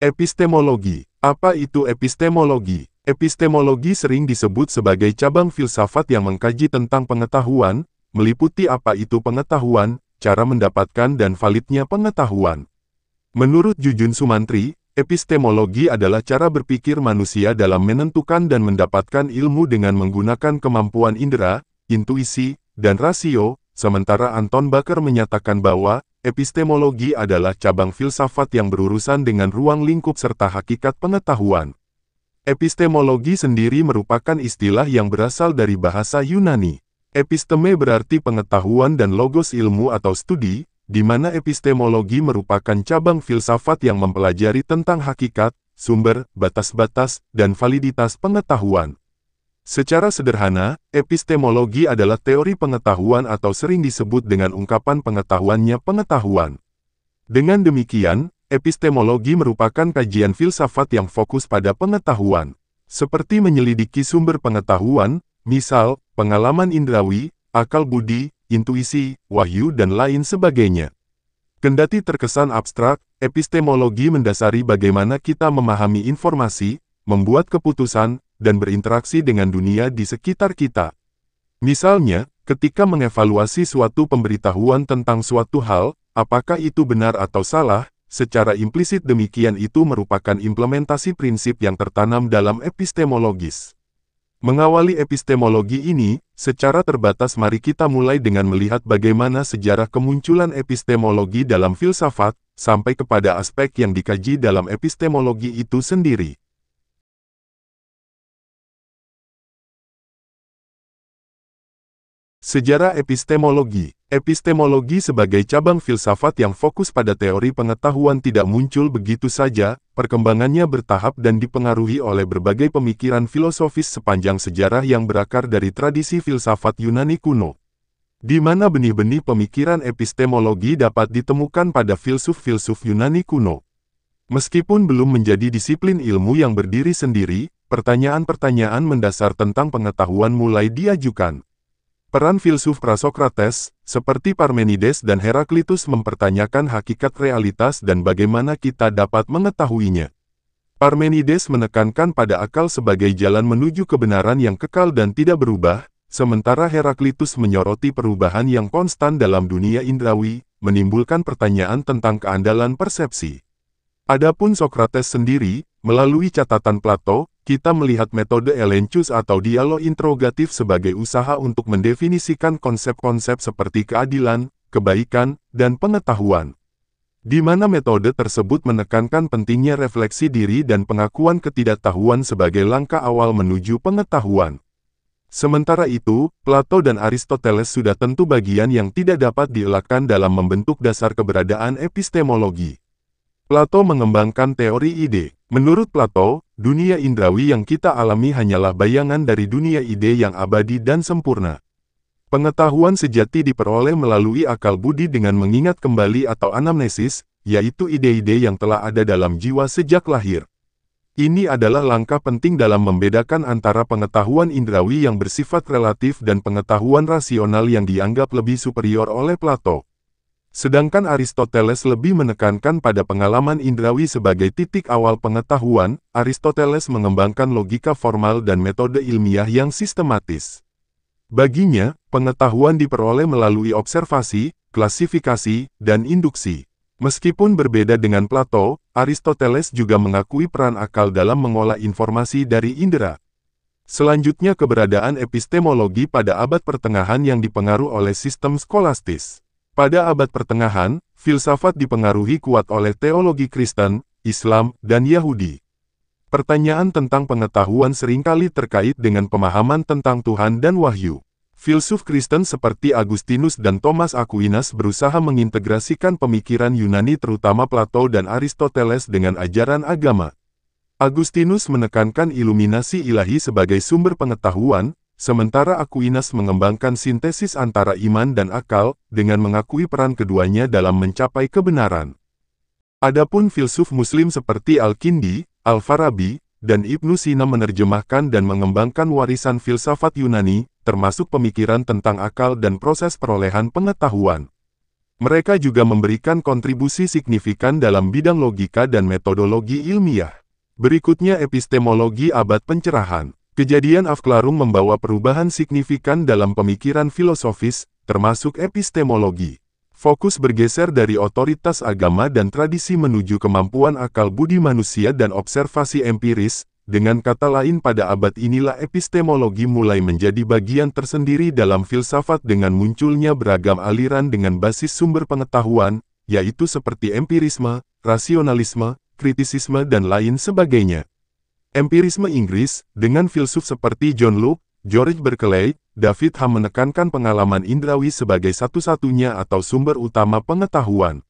Epistemologi. Apa itu epistemologi? Epistemologi sering disebut sebagai cabang filsafat yang mengkaji tentang pengetahuan, meliputi apa itu pengetahuan, cara mendapatkan dan validnya pengetahuan. Menurut Jujun Sumantri, epistemologi adalah cara berpikir manusia dalam menentukan dan mendapatkan ilmu dengan menggunakan kemampuan indera, intuisi, dan rasio, sementara Anton Baker menyatakan bahwa epistemologi adalah cabang filsafat yang berurusan dengan ruang lingkup serta hakikat pengetahuan. Epistemologi sendiri merupakan istilah yang berasal dari bahasa Yunani. Episteme berarti pengetahuan dan logos ilmu atau studi, di mana epistemologi merupakan cabang filsafat yang mempelajari tentang hakikat, sumber, batas-batas, dan validitas pengetahuan. Secara sederhana, epistemologi adalah teori pengetahuan atau sering disebut dengan ungkapan pengetahuannya pengetahuan. Dengan demikian, epistemologi merupakan kajian filsafat yang fokus pada pengetahuan, seperti menyelidiki sumber pengetahuan, misal, pengalaman indrawi, akal budi, intuisi, wahyu dan lain sebagainya. Kendati terkesan abstrak, epistemologi mendasari bagaimana kita memahami informasi, membuat keputusan, dan berinteraksi dengan dunia di sekitar kita. Misalnya, ketika mengevaluasi suatu pemberitahuan tentang suatu hal, apakah itu benar atau salah, secara implisit demikian itu merupakan implementasi prinsip yang tertanam dalam epistemologis. Mengawali epistemologi ini, secara terbatas mari kita mulai dengan melihat bagaimana sejarah kemunculan epistemologi dalam filsafat, sampai kepada aspek yang dikaji dalam epistemologi itu sendiri. Sejarah epistemologi. Epistemologi sebagai cabang filsafat yang fokus pada teori pengetahuan tidak muncul begitu saja, perkembangannya bertahap dan dipengaruhi oleh berbagai pemikiran filosofis sepanjang sejarah yang berakar dari tradisi filsafat Yunani kuno. Di mana benih-benih pemikiran epistemologi dapat ditemukan pada filsuf-filsuf Yunani kuno. Meskipun belum menjadi disiplin ilmu yang berdiri sendiri, pertanyaan-pertanyaan mendasar tentang pengetahuan mulai diajukan. Peran filsuf Prasokrates, seperti Parmenides dan Heraklitus mempertanyakan hakikat realitas dan bagaimana kita dapat mengetahuinya. Parmenides menekankan pada akal sebagai jalan menuju kebenaran yang kekal dan tidak berubah, sementara Heraklitus menyoroti perubahan yang konstan dalam dunia indrawi, menimbulkan pertanyaan tentang keandalan persepsi. Adapun Sokrates sendiri, melalui catatan Plato, kita melihat metode Elenchus atau dialog interogatif sebagai usaha untuk mendefinisikan konsep-konsep seperti keadilan, kebaikan, dan pengetahuan. Di mana metode tersebut menekankan pentingnya refleksi diri dan pengakuan ketidaktahuan sebagai langkah awal menuju pengetahuan. Sementara itu, Plato dan Aristoteles sudah tentu bagian yang tidak dapat dielakkan dalam membentuk dasar keberadaan epistemologi. Plato mengembangkan teori ide. Menurut Plato, dunia indrawi yang kita alami hanyalah bayangan dari dunia ide yang abadi dan sempurna. Pengetahuan sejati diperoleh melalui akal budi dengan mengingat kembali atau anamnesis, yaitu ide-ide yang telah ada dalam jiwa sejak lahir. Ini adalah langkah penting dalam membedakan antara pengetahuan indrawi yang bersifat relatif dan pengetahuan rasional yang dianggap lebih superior oleh Plato. Sedangkan Aristoteles lebih menekankan pada pengalaman indrawi sebagai titik awal pengetahuan. Aristoteles mengembangkan logika formal dan metode ilmiah yang sistematis. Baginya, pengetahuan diperoleh melalui observasi, klasifikasi, dan induksi. Meskipun berbeda dengan Plato, Aristoteles juga mengakui peran akal dalam mengolah informasi dari indera. Selanjutnya keberadaan epistemologi pada abad pertengahan yang dipengaruhi oleh sistem skolastis. Pada abad pertengahan, filsafat dipengaruhi kuat oleh teologi Kristen, Islam, dan Yahudi. Pertanyaan tentang pengetahuan seringkali terkait dengan pemahaman tentang Tuhan dan wahyu. Filsuf Kristen seperti Agustinus dan Thomas Aquinas berusaha mengintegrasikan pemikiran Yunani terutama Plato dan Aristoteles dengan ajaran agama. Agustinus menekankan iluminasi ilahi sebagai sumber pengetahuan, sementara Aquinas mengembangkan sintesis antara iman dan akal, dengan mengakui peran keduanya dalam mencapai kebenaran. Adapun filsuf Muslim seperti Al-Kindi, Al-Farabi, dan Ibnu Sina menerjemahkan dan mengembangkan warisan filsafat Yunani, termasuk pemikiran tentang akal dan proses perolehan pengetahuan. Mereka juga memberikan kontribusi signifikan dalam bidang logika dan metodologi ilmiah. Berikutnya epistemologi abad pencerahan. Kejadian Afklarung membawa perubahan signifikan dalam pemikiran filosofis, termasuk epistemologi. Fokus bergeser dari otoritas agama dan tradisi menuju kemampuan akal budi manusia dan observasi empiris. Dengan kata lain, pada abad inilah epistemologi mulai menjadi bagian tersendiri dalam filsafat dengan munculnya beragam aliran dengan basis sumber pengetahuan, yaitu seperti empirisme, rasionalisme, kritisisme dan lain sebagainya. Empirisme Inggris, dengan filsuf seperti John Locke, George Berkeley, David Hume menekankan pengalaman indrawi sebagai satu-satunya atau sumber utama pengetahuan.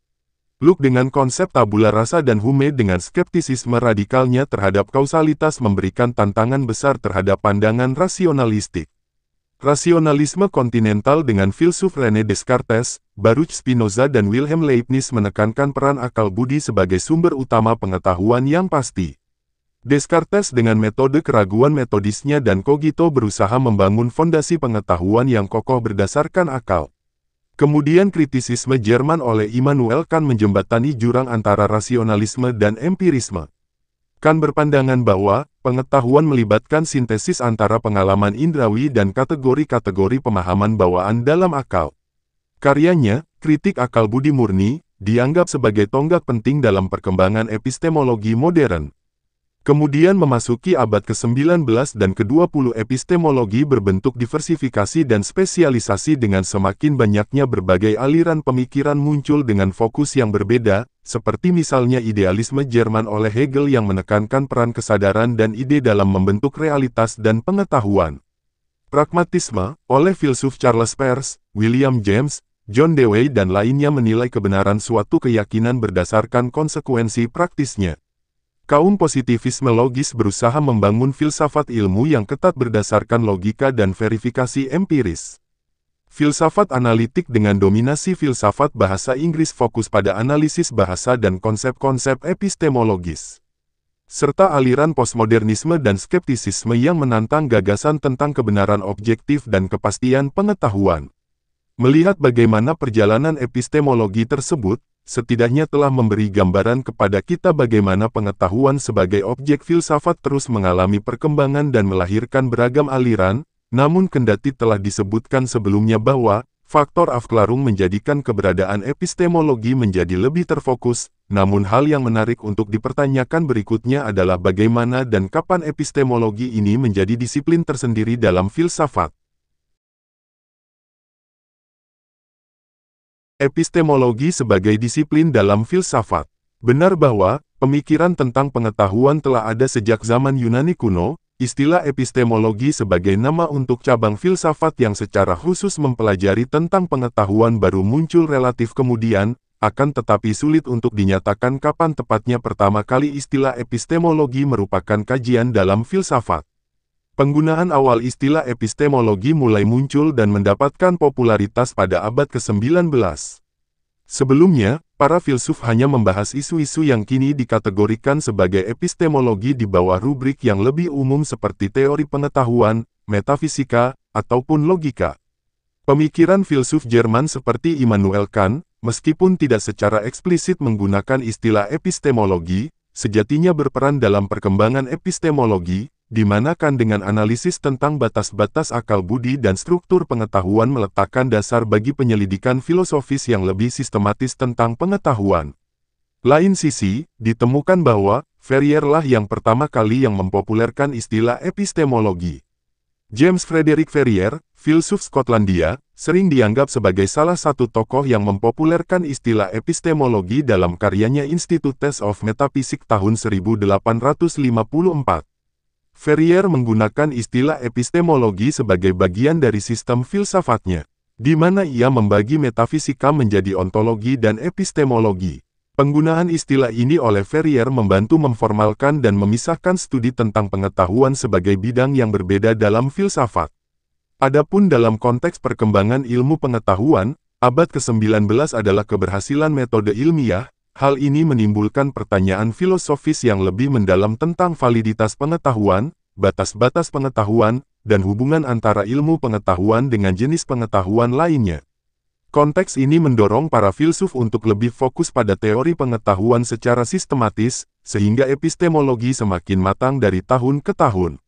Locke dengan konsep tabula rasa dan Hume dengan skeptisisme radikalnya terhadap kausalitas memberikan tantangan besar terhadap pandangan rasionalistik. Rasionalisme kontinental dengan filsuf René Descartes, Baruch Spinoza dan Wilhelm Leibniz menekankan peran akal budi sebagai sumber utama pengetahuan yang pasti. Descartes dengan metode keraguan metodisnya dan Cogito berusaha membangun fondasi pengetahuan yang kokoh berdasarkan akal. Kemudian kritisisme Jerman oleh Immanuel Kant menjembatani jurang antara rasionalisme dan empirisme. Kant berpandangan bahwa pengetahuan melibatkan sintesis antara pengalaman indrawi dan kategori-kategori pemahaman bawaan dalam akal. Karyanya, Kritik Akal Budi Murni, dianggap sebagai tonggak penting dalam perkembangan epistemologi modern. Kemudian memasuki abad ke-19 dan ke-20 epistemologi berbentuk diversifikasi dan spesialisasi dengan semakin banyaknya berbagai aliran pemikiran muncul dengan fokus yang berbeda, seperti misalnya idealisme Jerman oleh Hegel yang menekankan peran kesadaran dan ide dalam membentuk realitas dan pengetahuan. Pragmatisme, oleh filsuf Charles Peirce, William James, John Dewey dan lainnya menilai kebenaran suatu keyakinan berdasarkan konsekuensi praktisnya. Kaum positivisme logis berusaha membangun filsafat ilmu yang ketat berdasarkan logika dan verifikasi empiris. Filsafat analitik dengan dominasi filsafat bahasa Inggris fokus pada analisis bahasa dan konsep-konsep epistemologis. Serta aliran postmodernisme dan skeptisisme yang menantang gagasan tentang kebenaran objektif dan kepastian pengetahuan. Melihat bagaimana perjalanan epistemologi tersebut, setidaknya telah memberi gambaran kepada kita bagaimana pengetahuan sebagai objek filsafat terus mengalami perkembangan dan melahirkan beragam aliran, namun kendati telah disebutkan sebelumnya bahwa faktor Afklarung menjadikan keberadaan epistemologi menjadi lebih terfokus, namun hal yang menarik untuk dipertanyakan berikutnya adalah bagaimana dan kapan epistemologi ini menjadi disiplin tersendiri dalam filsafat. Epistemologi sebagai disiplin dalam filsafat. Benar bahwa pemikiran tentang pengetahuan telah ada sejak zaman Yunani kuno. Istilah epistemologi sebagai nama untuk cabang filsafat yang secara khusus mempelajari tentang pengetahuan baru muncul relatif kemudian, akan tetapi sulit untuk dinyatakan kapan tepatnya pertama kali istilah epistemologi merupakan kajian dalam filsafat. Penggunaan awal istilah epistemologi mulai muncul dan mendapatkan popularitas pada abad ke-19. Sebelumnya, para filsuf hanya membahas isu-isu yang kini dikategorikan sebagai epistemologi di bawah rubrik yang lebih umum seperti teori pengetahuan, metafisika, ataupun logika. Pemikiran filsuf Jerman seperti Immanuel Kant, meskipun tidak secara eksplisit menggunakan istilah epistemologi, sejatinya berperan dalam perkembangan epistemologi, di mana Kant dengan analisis tentang batas-batas akal budi dan struktur pengetahuan meletakkan dasar bagi penyelidikan filosofis yang lebih sistematis tentang pengetahuan. Lain sisi, ditemukan bahwa Ferrier lah yang pertama kali yang mempopulerkan istilah epistemologi. James Frederick Ferrier, filsuf Skotlandia, sering dianggap sebagai salah satu tokoh yang mempopulerkan istilah epistemologi dalam karyanya Institutes of Metaphysics tahun 1854. Ferrier menggunakan istilah epistemologi sebagai bagian dari sistem filsafatnya, di mana ia membagi metafisika menjadi ontologi dan epistemologi. Penggunaan istilah ini oleh Ferrier membantu memformalkan dan memisahkan studi tentang pengetahuan sebagai bidang yang berbeda dalam filsafat. Adapun dalam konteks perkembangan ilmu pengetahuan, abad ke-19 adalah keberhasilan metode ilmiah. Hal ini menimbulkan pertanyaan filosofis yang lebih mendalam tentang validitas pengetahuan, batas-batas pengetahuan, dan hubungan antara ilmu pengetahuan dengan jenis pengetahuan lainnya. Konteks ini mendorong para filsuf untuk lebih fokus pada teori pengetahuan secara sistematis, sehingga epistemologi semakin matang dari tahun ke tahun.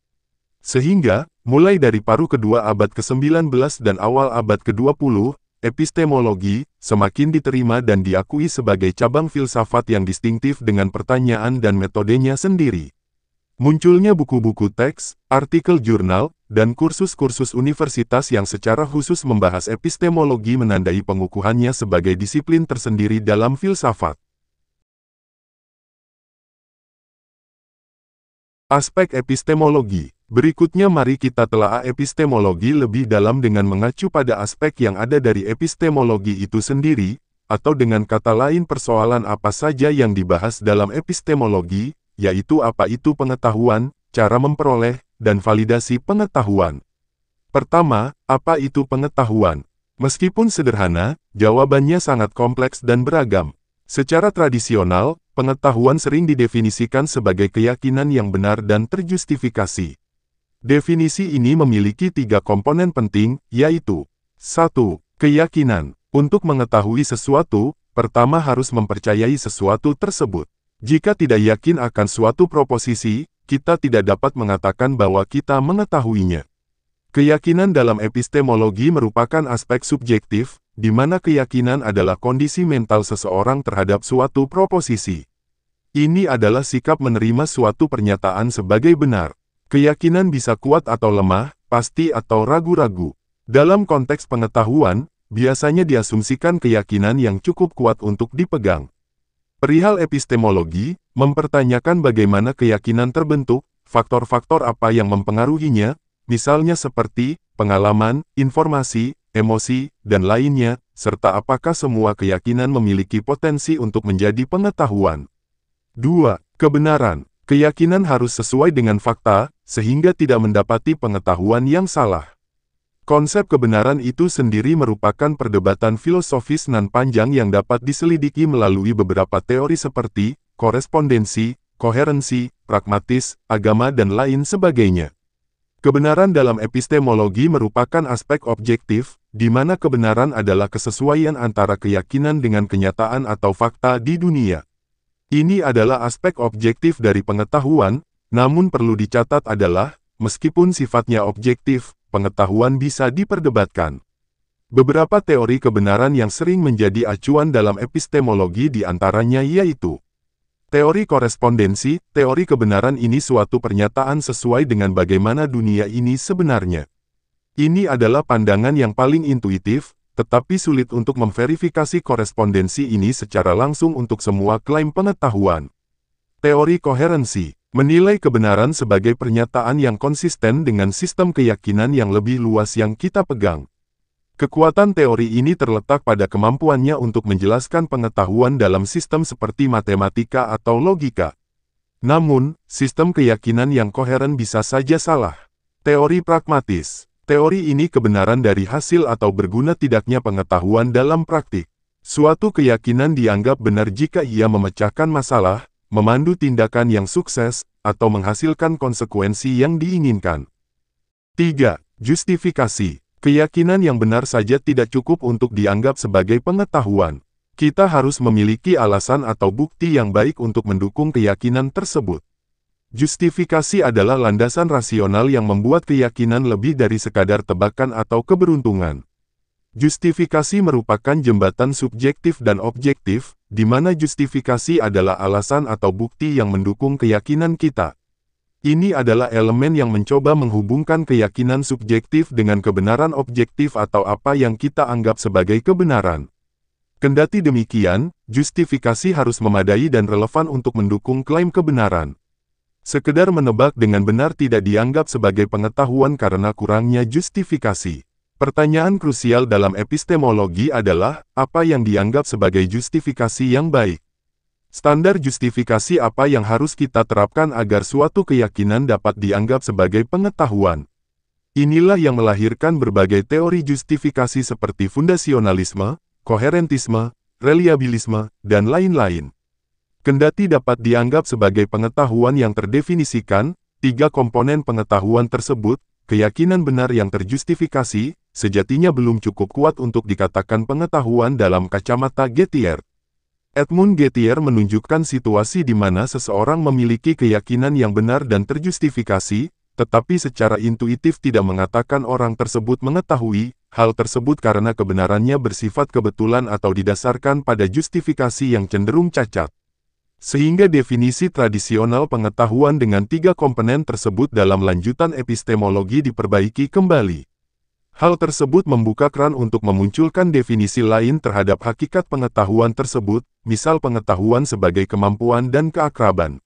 Sehingga, mulai dari paruh kedua abad ke-19 dan awal abad ke-20, epistemologi semakin diterima dan diakui sebagai cabang filsafat yang distintif dengan pertanyaan dan metodenya sendiri. Munculnya buku-buku teks, artikel jurnal, dan kursus-kursus universitas yang secara khusus membahas epistemologi menandai pengukuhannya sebagai disiplin tersendiri dalam filsafat. Aspek epistemologi. Berikutnya mari kita telaah epistemologi lebih dalam dengan mengacu pada aspek yang ada dari epistemologi itu sendiri, atau dengan kata lain persoalan apa saja yang dibahas dalam epistemologi, yaitu apa itu pengetahuan, cara memperoleh, dan validasi pengetahuan. Pertama, apa itu pengetahuan? Meskipun sederhana, jawabannya sangat kompleks dan beragam. Secara tradisional, pengetahuan sering didefinisikan sebagai keyakinan yang benar dan terjustifikasi. Definisi ini memiliki 3 komponen penting, yaitu 1. Keyakinan. Untuk mengetahui sesuatu, pertama harus mempercayai sesuatu tersebut. Jika tidak yakin akan suatu proposisi, kita tidak dapat mengatakan bahwa kita mengetahuinya. Keyakinan dalam epistemologi merupakan aspek subjektif, di mana keyakinan adalah kondisi mental seseorang terhadap suatu proposisi. Ini adalah sikap menerima suatu pernyataan sebagai benar. Keyakinan bisa kuat atau lemah, pasti atau ragu-ragu. Dalam konteks pengetahuan, biasanya diasumsikan keyakinan yang cukup kuat untuk dipegang. Perihal epistemologi, mempertanyakan bagaimana keyakinan terbentuk, faktor-faktor apa yang mempengaruhinya, misalnya seperti pengalaman, informasi, emosi, dan lainnya, serta apakah semua keyakinan memiliki potensi untuk menjadi pengetahuan. 2. Kebenaran. Keyakinan harus sesuai dengan fakta, sehingga tidak mendapati pengetahuan yang salah. Konsep kebenaran itu sendiri merupakan perdebatan filosofis nan panjang yang dapat diselidiki melalui beberapa teori seperti korespondensi, koherensi, pragmatis, agama dan lain sebagainya. Kebenaran dalam epistemologi merupakan aspek objektif, di mana kebenaran adalah kesesuaian antara keyakinan dengan kenyataan atau fakta di dunia. Ini adalah aspek objektif dari pengetahuan, namun perlu dicatat adalah, meskipun sifatnya objektif, pengetahuan bisa diperdebatkan. Beberapa teori kebenaran yang sering menjadi acuan dalam epistemologi diantaranya yaitu teori korespondensi. Teori kebenaran ini suatu pernyataan sesuai dengan bagaimana dunia ini sebenarnya. Ini adalah pandangan yang paling intuitif, tetapi sulit untuk memverifikasi korespondensi ini secara langsung untuk semua klaim pengetahuan. Teori koherensi menilai kebenaran sebagai pernyataan yang konsisten dengan sistem keyakinan yang lebih luas yang kita pegang. Kekuatan teori ini terletak pada kemampuannya untuk menjelaskan pengetahuan dalam sistem seperti matematika atau logika. Namun, sistem keyakinan yang koheren bisa saja salah. Teori pragmatis. Teori ini kebenaran dari hasil atau berguna tidaknya pengetahuan dalam praktik. Suatu keyakinan dianggap benar jika ia memecahkan masalah, memandu tindakan yang sukses, atau menghasilkan konsekuensi yang diinginkan. 3. Justifikasi. Keyakinan yang benar saja tidak cukup untuk dianggap sebagai pengetahuan. Kita harus memiliki alasan atau bukti yang baik untuk mendukung keyakinan tersebut. Justifikasi adalah landasan rasional yang membuat keyakinan lebih dari sekadar tebakan atau keberuntungan. Justifikasi merupakan jembatan subjektif dan objektif, di mana justifikasi adalah alasan atau bukti yang mendukung keyakinan kita. Ini adalah elemen yang mencoba menghubungkan keyakinan subjektif dengan kebenaran objektif atau apa yang kita anggap sebagai kebenaran. Kendati demikian, justifikasi harus memadai dan relevan untuk mendukung klaim kebenaran. Sekedar menebak dengan benar tidak dianggap sebagai pengetahuan karena kurangnya justifikasi. Pertanyaan krusial dalam epistemologi adalah, apa yang dianggap sebagai justifikasi yang baik? Standar justifikasi apa yang harus kita terapkan agar suatu keyakinan dapat dianggap sebagai pengetahuan? Inilah yang melahirkan berbagai teori justifikasi seperti fundasionalisme, koherentisme, reliabilisme, dan lain-lain. Kendati dapat dianggap sebagai pengetahuan yang terdefinisikan, 3 komponen pengetahuan tersebut, keyakinan benar yang terjustifikasi, sejatinya belum cukup kuat untuk dikatakan pengetahuan dalam kacamata Gettier. Edmund Gettier menunjukkan situasi di mana seseorang memiliki keyakinan yang benar dan terjustifikasi, tetapi secara intuitif tidak mengatakan orang tersebut mengetahui hal tersebut karena kebenarannya bersifat kebetulan atau didasarkan pada justifikasi yang cenderung cacat. Sehingga definisi tradisional pengetahuan dengan 3 komponen tersebut dalam lanjutan epistemologi diperbaiki kembali. Hal tersebut membuka keran untuk memunculkan definisi lain terhadap hakikat pengetahuan tersebut, misal pengetahuan sebagai kemampuan dan keakraban.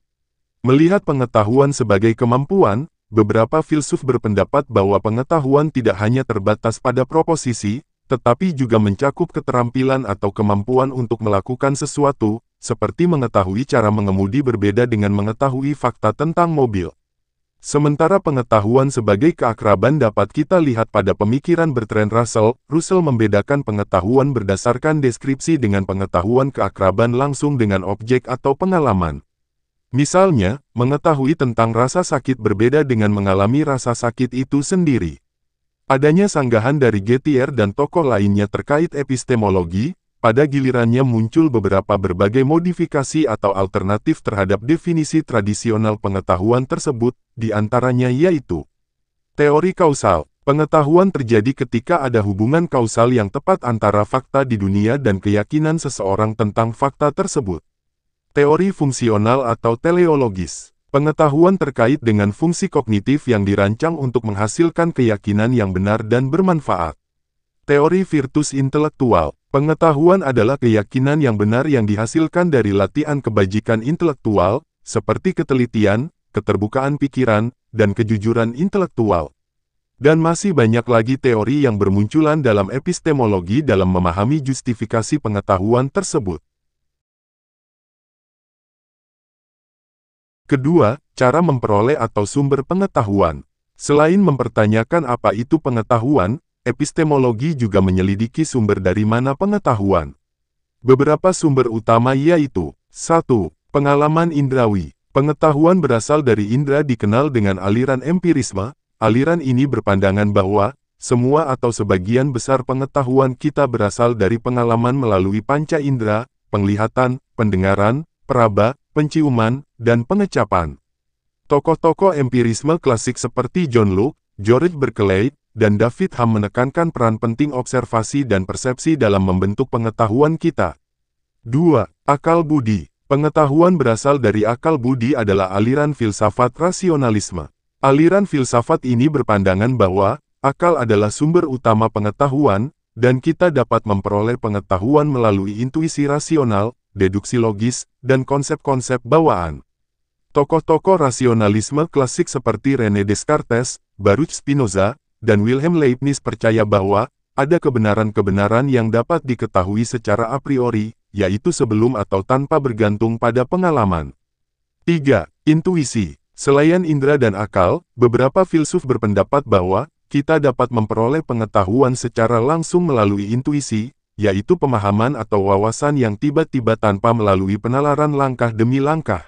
Melihat pengetahuan sebagai kemampuan, beberapa filsuf berpendapat bahwa pengetahuan tidak hanya terbatas pada proposisi, tetapi juga mencakup keterampilan atau kemampuan untuk melakukan sesuatu, seperti mengetahui cara mengemudi berbeda dengan mengetahui fakta tentang mobil. Sementara pengetahuan sebagai keakraban dapat kita lihat pada pemikiran Bertrand Russell. Russell membedakan pengetahuan berdasarkan deskripsi dengan pengetahuan keakraban langsung dengan objek atau pengalaman. Misalnya, mengetahui tentang rasa sakit berbeda dengan mengalami rasa sakit itu sendiri. Adanya sanggahan dari Gettier dan tokoh lainnya terkait epistemologi, pada gilirannya muncul berbagai modifikasi atau alternatif terhadap definisi tradisional pengetahuan tersebut, di antaranya yaitu teori kausal. Pengetahuan terjadi ketika ada hubungan kausal yang tepat antara fakta di dunia dan keyakinan seseorang tentang fakta tersebut. Teori fungsional atau teleologis. Pengetahuan terkait dengan fungsi kognitif yang dirancang untuk menghasilkan keyakinan yang benar dan bermanfaat. Teori virtus intelektual. Pengetahuan adalah keyakinan yang benar yang dihasilkan dari latihan kebajikan intelektual, seperti ketelitian, keterbukaan pikiran, dan kejujuran intelektual. Dan masih banyak lagi teori yang bermunculan dalam epistemologi dalam memahami justifikasi pengetahuan tersebut. Kedua, cara memperoleh atau sumber pengetahuan. Selain mempertanyakan apa itu pengetahuan, epistemologi juga menyelidiki sumber dari mana pengetahuan. Beberapa sumber utama yaitu 1. Pengalaman indrawi. Pengetahuan berasal dari indera dikenal dengan aliran empirisme. Aliran ini berpandangan bahwa semua atau sebagian besar pengetahuan kita berasal dari pengalaman melalui panca indera, penglihatan, pendengaran, peraba, penciuman, dan pengecapan. Tokoh-tokoh empirisme klasik seperti John Locke, George Berkeley, dan David Hume menekankan peran penting observasi dan persepsi dalam membentuk pengetahuan kita. 2. Akal budi. Pengetahuan berasal dari akal budi adalah aliran filsafat rasionalisme. Aliran filsafat ini berpandangan bahwa akal adalah sumber utama pengetahuan, dan kita dapat memperoleh pengetahuan melalui intuisi rasional, deduksi logis, dan konsep-konsep bawaan. Tokoh-tokoh rasionalisme klasik seperti René Descartes, Baruch Spinoza, dan Wilhelm Leibniz percaya bahwa ada kebenaran-kebenaran yang dapat diketahui secara a priori, yaitu sebelum atau tanpa bergantung pada pengalaman. 3. Intuisi. Selain indera dan akal, beberapa filsuf berpendapat bahwa kita dapat memperoleh pengetahuan secara langsung melalui intuisi, yaitu pemahaman atau wawasan yang tiba-tiba tanpa melalui penalaran langkah demi langkah.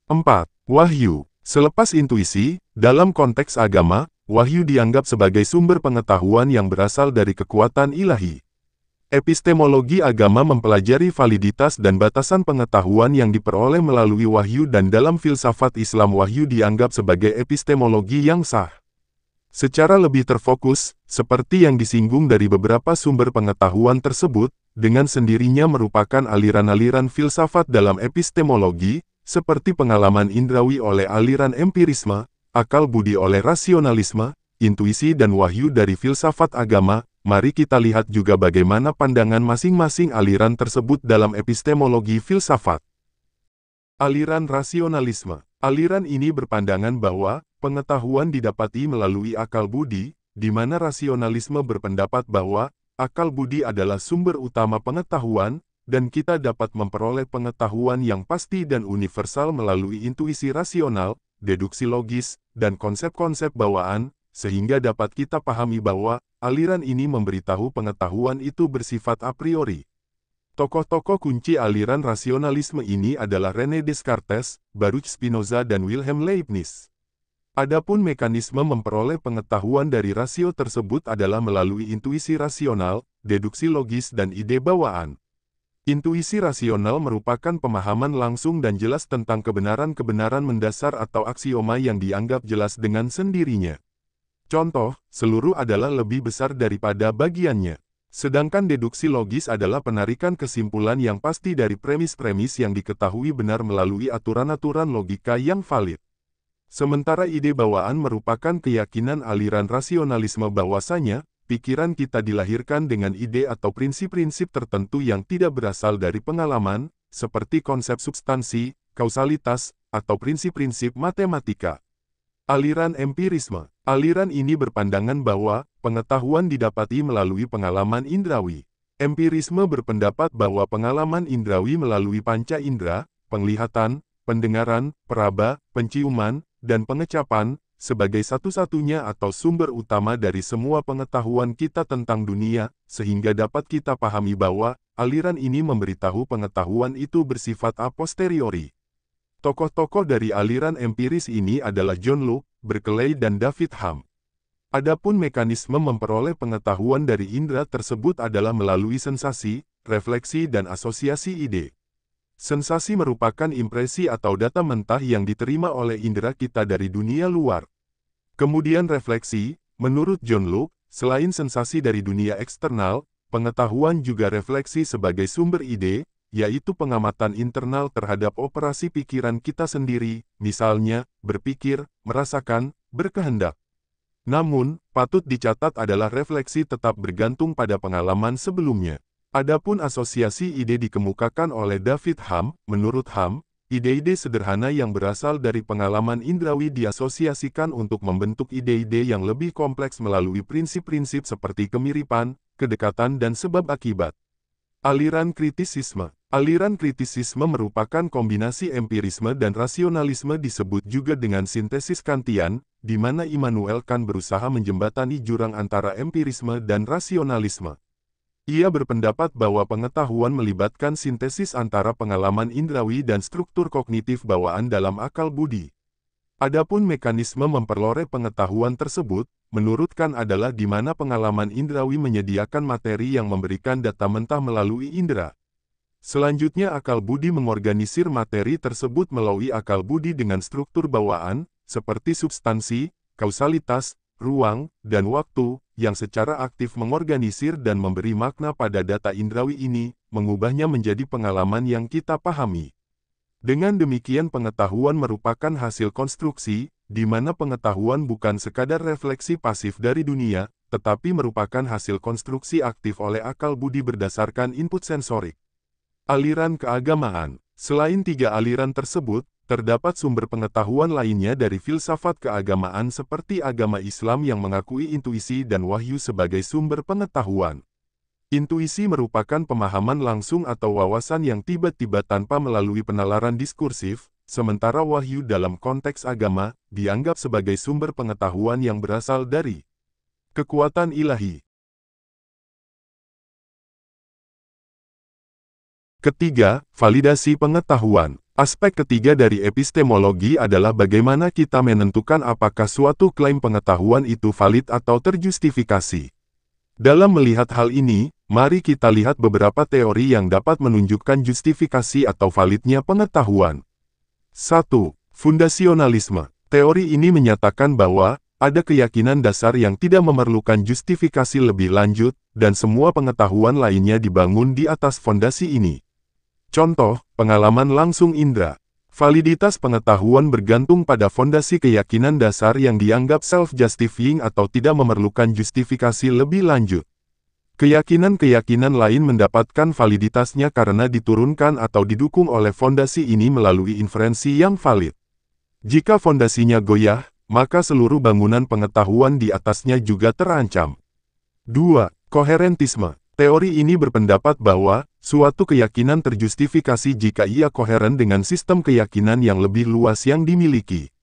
4. Wahyu. Selepas intuisi, dalam konteks agama, wahyu dianggap sebagai sumber pengetahuan yang berasal dari kekuatan ilahi. Epistemologi agama mempelajari validitas dan batasan pengetahuan yang diperoleh melalui wahyu dan dalam filsafat Islam wahyu dianggap sebagai epistemologi yang sah. Secara lebih terfokus, seperti yang disinggung dari beberapa sumber pengetahuan tersebut, dengan sendirinya merupakan aliran-aliran filsafat dalam epistemologi, seperti pengalaman indrawi oleh aliran empirisme, akal budi oleh rasionalisme, intuisi dan wahyu dari filsafat agama. Mari kita lihat juga bagaimana pandangan masing-masing aliran tersebut dalam epistemologi filsafat. Aliran rasionalisme. Aliran ini berpandangan bahwa pengetahuan didapati melalui akal budi, di mana rasionalisme berpendapat bahwa akal budi adalah sumber utama pengetahuan, dan kita dapat memperoleh pengetahuan yang pasti dan universal melalui intuisi rasional, deduksi logis, dan konsep-konsep bawaan, sehingga dapat kita pahami bahwa aliran ini memberitahu pengetahuan itu bersifat a priori. Tokoh-tokoh kunci aliran rasionalisme ini adalah René Descartes, Baruch Spinoza dan Wilhelm Leibniz. Adapun mekanisme memperoleh pengetahuan dari rasio tersebut adalah melalui intuisi rasional, deduksi logis dan ide bawaan. Intuisi rasional merupakan pemahaman langsung dan jelas tentang kebenaran-kebenaran mendasar atau aksioma yang dianggap jelas dengan sendirinya. Contoh, seluruh adalah lebih besar daripada bagiannya. Sedangkan deduksi logis adalah penarikan kesimpulan yang pasti dari premis-premis yang diketahui benar melalui aturan-aturan logika yang valid. Sementara ide bawaan merupakan keyakinan aliran rasionalisme bahwasanya, pikiran kita dilahirkan dengan ide atau prinsip-prinsip tertentu yang tidak berasal dari pengalaman, seperti konsep substansi, kausalitas, atau prinsip-prinsip matematika. Aliran empirisme. Aliran ini berpandangan bahwa, pengetahuan didapati melalui pengalaman indrawi. Empirisme berpendapat bahwa pengalaman indrawi melalui panca indera, penglihatan, pendengaran, peraba, penciuman, dan pengecapan, sebagai satu-satunya atau sumber utama dari semua pengetahuan kita tentang dunia, sehingga dapat kita pahami bahwa, aliran ini memberitahu pengetahuan itu bersifat a posteriori. Tokoh-tokoh dari aliran empiris ini adalah John Locke, Berkeley dan David Hume. Adapun mekanisme memperoleh pengetahuan dari indera tersebut adalah melalui sensasi, refleksi dan asosiasi ide. Sensasi merupakan impresi atau data mentah yang diterima oleh indera kita dari dunia luar. Kemudian refleksi, menurut John Locke, selain sensasi dari dunia eksternal, pengetahuan juga refleksi sebagai sumber ide, yaitu pengamatan internal terhadap operasi pikiran kita sendiri, misalnya, berpikir, merasakan, berkehendak. Namun, patut dicatat adalah refleksi tetap bergantung pada pengalaman sebelumnya. Adapun asosiasi ide dikemukakan oleh David Hume. Menurut Hume, ide-ide sederhana yang berasal dari pengalaman indrawi diasosiasikan untuk membentuk ide-ide yang lebih kompleks melalui prinsip-prinsip seperti kemiripan, kedekatan dan sebab akibat. Aliran kritisisme. Aliran kritisisme merupakan kombinasi empirisme dan rasionalisme, disebut juga dengan sintesis Kantian, di mana Immanuel Kant berusaha menjembatani jurang antara empirisme dan rasionalisme. Ia berpendapat bahwa pengetahuan melibatkan sintesis antara pengalaman indrawi dan struktur kognitif bawaan dalam akal budi. Adapun mekanisme memperoleh pengetahuan tersebut, menurut Kant adalah di mana pengalaman indrawi menyediakan materi yang memberikan data mentah melalui indera. Selanjutnya akal budi mengorganisir materi tersebut melalui akal budi dengan struktur bawaan, seperti substansi, kausalitas, ruang, dan waktu, yang secara aktif mengorganisir dan memberi makna pada data indrawi ini, mengubahnya menjadi pengalaman yang kita pahami. Dengan demikian pengetahuan merupakan hasil konstruksi, di mana pengetahuan bukan sekadar refleksi pasif dari dunia, tetapi merupakan hasil konstruksi aktif oleh akal budi berdasarkan input sensorik. Aliran keagamaan. Selain tiga aliran tersebut, terdapat sumber pengetahuan lainnya dari filsafat keagamaan seperti agama Islam yang mengakui intuisi dan wahyu sebagai sumber pengetahuan. Intuisi merupakan pemahaman langsung atau wawasan yang tiba-tiba tanpa melalui penalaran diskursif, sementara wahyu dalam konteks agama dianggap sebagai sumber pengetahuan yang berasal dari kekuatan ilahi. Ketiga, validasi pengetahuan. Aspek ketiga dari epistemologi adalah bagaimana kita menentukan apakah suatu klaim pengetahuan itu valid atau terjustifikasi. Dalam melihat hal ini, mari kita lihat beberapa teori yang dapat menunjukkan justifikasi atau validnya pengetahuan. 1. Fundasionalisme. Teori ini menyatakan bahwa ada keyakinan dasar yang tidak memerlukan justifikasi lebih lanjut, dan semua pengetahuan lainnya dibangun di atas fondasi ini. Contoh, pengalaman langsung indera. Validitas pengetahuan bergantung pada fondasi keyakinan dasar yang dianggap self-justifying atau tidak memerlukan justifikasi lebih lanjut. Keyakinan-keyakinan lain mendapatkan validitasnya karena diturunkan atau didukung oleh fondasi ini melalui inferensi yang valid. Jika fondasinya goyah, maka seluruh bangunan pengetahuan di atasnya juga terancam. 2. Koherentisme. Teori ini berpendapat bahwa suatu keyakinan terjustifikasi jika ia koheren dengan sistem keyakinan yang lebih luas yang dimiliki.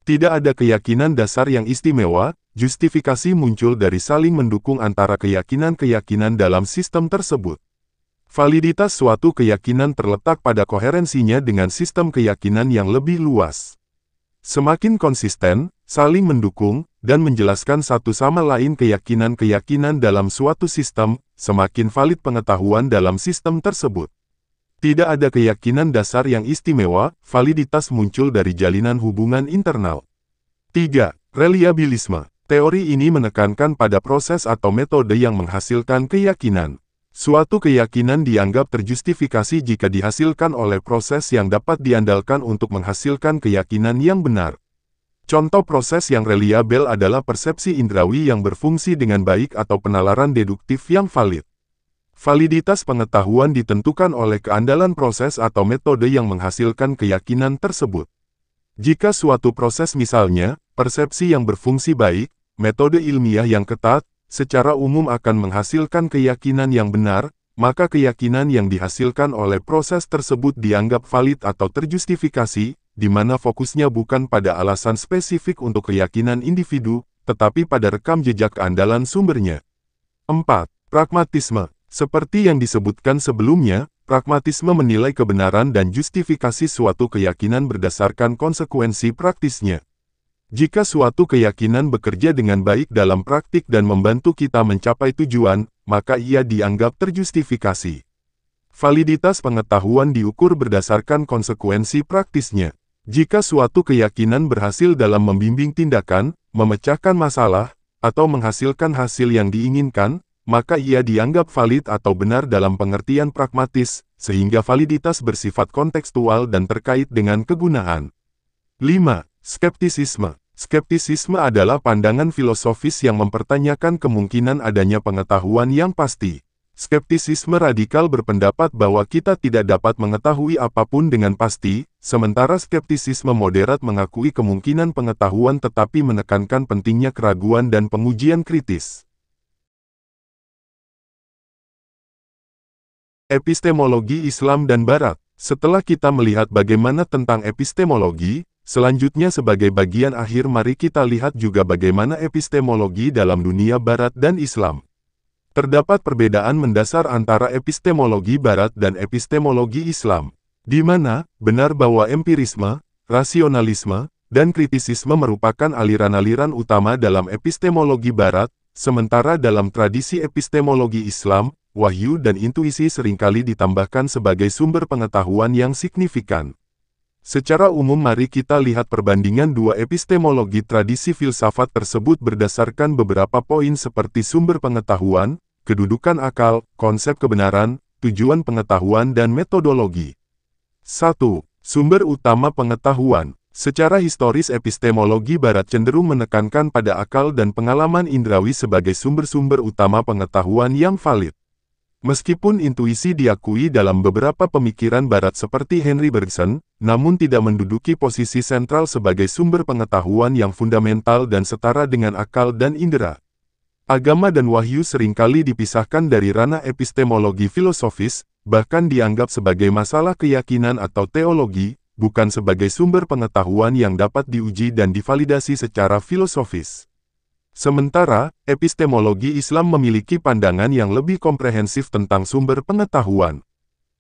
Tidak ada keyakinan dasar yang istimewa, justifikasi muncul dari saling mendukung antara keyakinan-keyakinan dalam sistem tersebut. Validitas suatu keyakinan terletak pada koherensinya dengan sistem keyakinan yang lebih luas. Semakin konsisten, saling mendukung, dan menjelaskan satu sama lain keyakinan-keyakinan dalam suatu sistem, semakin valid pengetahuan dalam sistem tersebut. Tidak ada keyakinan dasar yang istimewa, validitas muncul dari jalinan hubungan internal. 3. Reliabilisme. Teori ini menekankan pada proses atau metode yang menghasilkan keyakinan. Suatu keyakinan dianggap terjustifikasi jika dihasilkan oleh proses yang dapat diandalkan untuk menghasilkan keyakinan yang benar. Contoh proses yang reliabel adalah persepsi indrawi yang berfungsi dengan baik atau penalaran deduktif yang valid. Validitas pengetahuan ditentukan oleh keandalan proses atau metode yang menghasilkan keyakinan tersebut. Jika suatu proses misalnya, persepsi yang berfungsi baik, metode ilmiah yang ketat, secara umum akan menghasilkan keyakinan yang benar, maka keyakinan yang dihasilkan oleh proses tersebut dianggap valid atau terjustifikasi, di mana fokusnya bukan pada alasan spesifik untuk keyakinan individu, tetapi pada rekam jejak keandalan sumbernya. 4. Pragmatisme. Seperti yang disebutkan sebelumnya, pragmatisme menilai kebenaran dan justifikasi suatu keyakinan berdasarkan konsekuensi praktisnya. Jika suatu keyakinan bekerja dengan baik dalam praktik dan membantu kita mencapai tujuan, maka ia dianggap terjustifikasi. Validitas pengetahuan diukur berdasarkan konsekuensi praktisnya. Jika suatu keyakinan berhasil dalam membimbing tindakan, memecahkan masalah, atau menghasilkan hasil yang diinginkan, maka ia dianggap valid atau benar dalam pengertian pragmatis, sehingga validitas bersifat kontekstual dan terkait dengan kegunaan. 5. Skeptisisme. Skeptisisme adalah pandangan filosofis yang mempertanyakan kemungkinan adanya pengetahuan yang pasti. Skeptisisme radikal berpendapat bahwa kita tidak dapat mengetahui apapun dengan pasti, sementara skeptisisme moderat mengakui kemungkinan pengetahuan tetapi menekankan pentingnya keraguan dan pengujian kritis. Epistemologi Islam dan Barat. Setelah kita melihat bagaimana tentang epistemologi, selanjutnya sebagai bagian akhir mari kita lihat juga bagaimana epistemologi dalam dunia Barat dan Islam. Terdapat perbedaan mendasar antara epistemologi Barat dan epistemologi Islam, di mana benar bahwa empirisme, rasionalisme, dan kritisisme merupakan aliran-aliran utama dalam epistemologi Barat, sementara dalam tradisi epistemologi Islam, wahyu dan intuisi seringkali ditambahkan sebagai sumber pengetahuan yang signifikan. Secara umum mari kita lihat perbandingan dua epistemologi tradisi filsafat tersebut berdasarkan beberapa poin seperti sumber pengetahuan, kedudukan akal, konsep kebenaran, tujuan pengetahuan dan metodologi. 1. Sumber utama pengetahuan. Secara historis epistemologi Barat cenderung menekankan pada akal dan pengalaman indrawi sebagai sumber-sumber utama pengetahuan yang valid. Meskipun intuisi diakui dalam beberapa pemikiran Barat seperti Henry Bergson, namun tidak menduduki posisi sentral sebagai sumber pengetahuan yang fundamental dan setara dengan akal dan indera. Agama dan wahyu seringkali dipisahkan dari ranah epistemologi filosofis, bahkan dianggap sebagai masalah keyakinan atau teologi, bukan sebagai sumber pengetahuan yang dapat diuji dan divalidasi secara filosofis. Sementara, epistemologi Islam memiliki pandangan yang lebih komprehensif tentang sumber pengetahuan.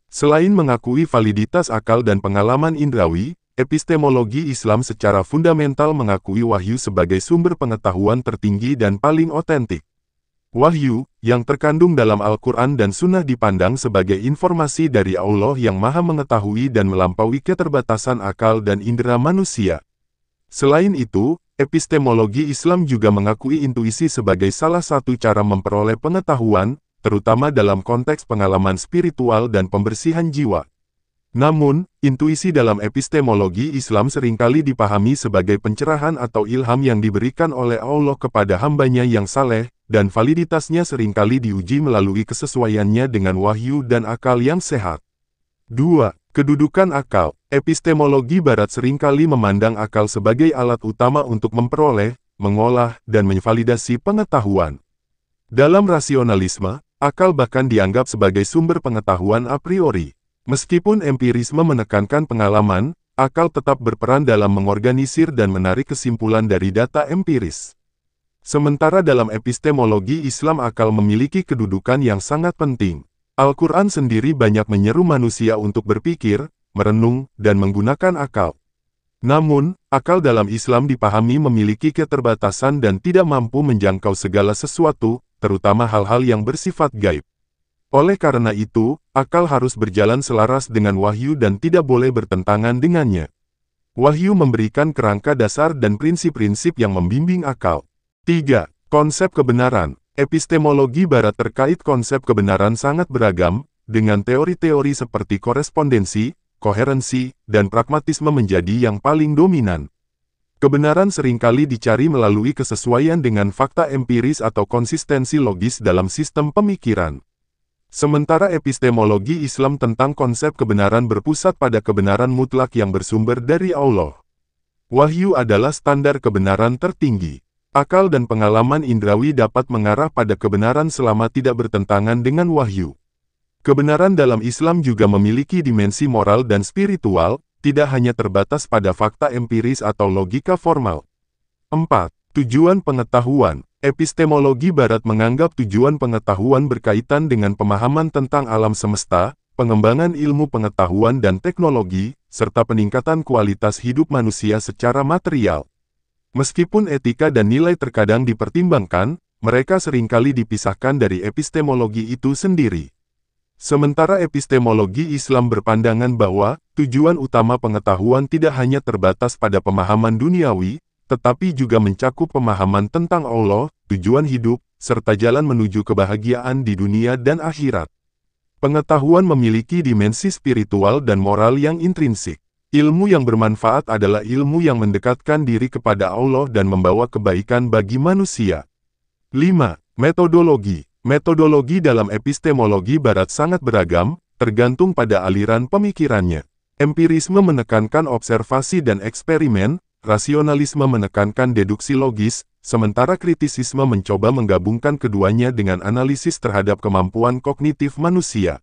Selain mengakui validitas akal dan pengalaman indrawi, epistemologi Islam secara fundamental mengakui wahyu sebagai sumber pengetahuan tertinggi dan paling otentik. Wahyu, yang terkandung dalam Al-Quran dan Sunnah dipandang sebagai informasi dari Allah yang Maha Mengetahui dan melampaui keterbatasan akal dan indera manusia. Selain itu, epistemologi Islam juga mengakui intuisi sebagai salah satu cara memperoleh pengetahuan, terutama dalam konteks pengalaman spiritual dan pembersihan jiwa. Namun, intuisi dalam epistemologi Islam seringkali dipahami sebagai pencerahan atau ilham yang diberikan oleh Allah kepada hambanya yang saleh, dan validitasnya seringkali diuji melalui kesesuaiannya dengan wahyu dan akal yang sehat. 2. Kedudukan akal. Epistemologi Barat seringkali memandang akal sebagai alat utama untuk memperoleh, mengolah, dan menvalidasi pengetahuan. Dalam rasionalisme, akal bahkan dianggap sebagai sumber pengetahuan a priori. Meskipun empirisme menekankan pengalaman, akal tetap berperan dalam mengorganisir dan menarik kesimpulan dari data empiris. Sementara dalam epistemologi Islam akal memiliki kedudukan yang sangat penting. Al-Quran sendiri banyak menyeru manusia untuk berpikir, merenung, dan menggunakan akal. Namun, akal dalam Islam dipahami memiliki keterbatasan dan tidak mampu menjangkau segala sesuatu, terutama hal-hal yang bersifat gaib. Oleh karena itu, akal harus berjalan selaras dengan wahyu dan tidak boleh bertentangan dengannya. Wahyu memberikan kerangka dasar dan prinsip-prinsip yang membimbing akal. 3. Konsep kebenaran. Epistemologi Barat terkait konsep kebenaran sangat beragam, dengan teori-teori seperti korespondensi, koherensi, dan pragmatisme menjadi yang paling dominan. Kebenaran seringkali dicari melalui kesesuaian dengan fakta empiris atau konsistensi logis dalam sistem pemikiran. Sementara epistemologi Islam tentang konsep kebenaran berpusat pada kebenaran mutlak yang bersumber dari Allah. Wahyu adalah standar kebenaran tertinggi. Akal dan pengalaman indrawi dapat mengarah pada kebenaran selama tidak bertentangan dengan wahyu. Kebenaran dalam Islam juga memiliki dimensi moral dan spiritual, tidak hanya terbatas pada fakta empiris atau logika formal. 4. Tujuan pengetahuan. Epistemologi Barat menganggap tujuan pengetahuan berkaitan dengan pemahaman tentang alam semesta, pengembangan ilmu pengetahuan dan teknologi, serta peningkatan kualitas hidup manusia secara material. Meskipun etika dan nilai terkadang dipertimbangkan, mereka seringkali dipisahkan dari epistemologi itu sendiri. Sementara epistemologi Islam berpandangan bahwa tujuan utama pengetahuan tidak hanya terbatas pada pemahaman duniawi, tetapi juga mencakup pemahaman tentang Allah, tujuan hidup, serta jalan menuju kebahagiaan di dunia dan akhirat. Pengetahuan memiliki dimensi spiritual dan moral yang intrinsik. Ilmu yang bermanfaat adalah ilmu yang mendekatkan diri kepada Allah dan membawa kebaikan bagi manusia. 5. Metodologi. Metodologi dalam epistemologi Barat sangat beragam, tergantung pada aliran pemikirannya. Empirisme menekankan observasi dan eksperimen, rasionalisme menekankan deduksi logis, sementara kritisisme mencoba menggabungkan keduanya dengan analisis terhadap kemampuan kognitif manusia.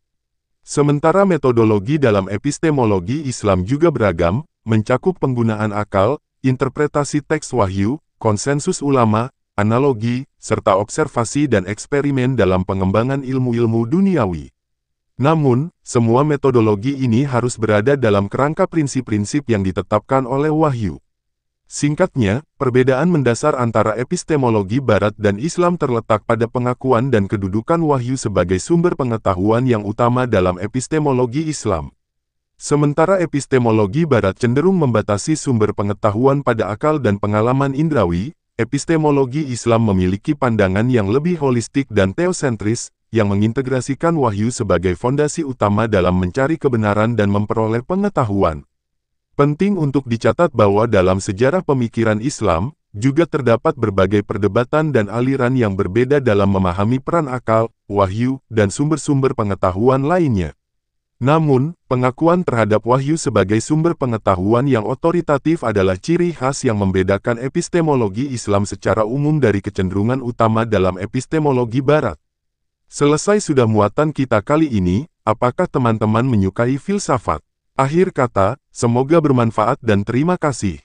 Sementara metodologi dalam epistemologi Islam juga beragam, mencakup penggunaan akal, interpretasi teks wahyu, konsensus ulama, analogi, serta observasi dan eksperimen dalam pengembangan ilmu-ilmu duniawi. Namun, semua metodologi ini harus berada dalam kerangka prinsip-prinsip yang ditetapkan oleh wahyu. Singkatnya, perbedaan mendasar antara epistemologi Barat dan Islam terletak pada pengakuan dan kedudukan wahyu sebagai sumber pengetahuan yang utama dalam epistemologi Islam. Sementara epistemologi Barat cenderung membatasi sumber pengetahuan pada akal dan pengalaman indrawi, epistemologi Islam memiliki pandangan yang lebih holistik dan teosentris, yang mengintegrasikan wahyu sebagai fondasi utama dalam mencari kebenaran dan memperoleh pengetahuan. Penting untuk dicatat bahwa dalam sejarah pemikiran Islam, juga terdapat berbagai perdebatan dan aliran yang berbeda dalam memahami peran akal, wahyu, dan sumber-sumber pengetahuan lainnya. Namun, pengakuan terhadap wahyu sebagai sumber pengetahuan yang otoritatif adalah ciri khas yang membedakan epistemologi Islam secara umum dari kecenderungan utama dalam epistemologi Barat. Selesai sudah muatan kita kali ini, apakah teman-teman menyukai filsafat? Akhir kata, semoga bermanfaat dan terima kasih.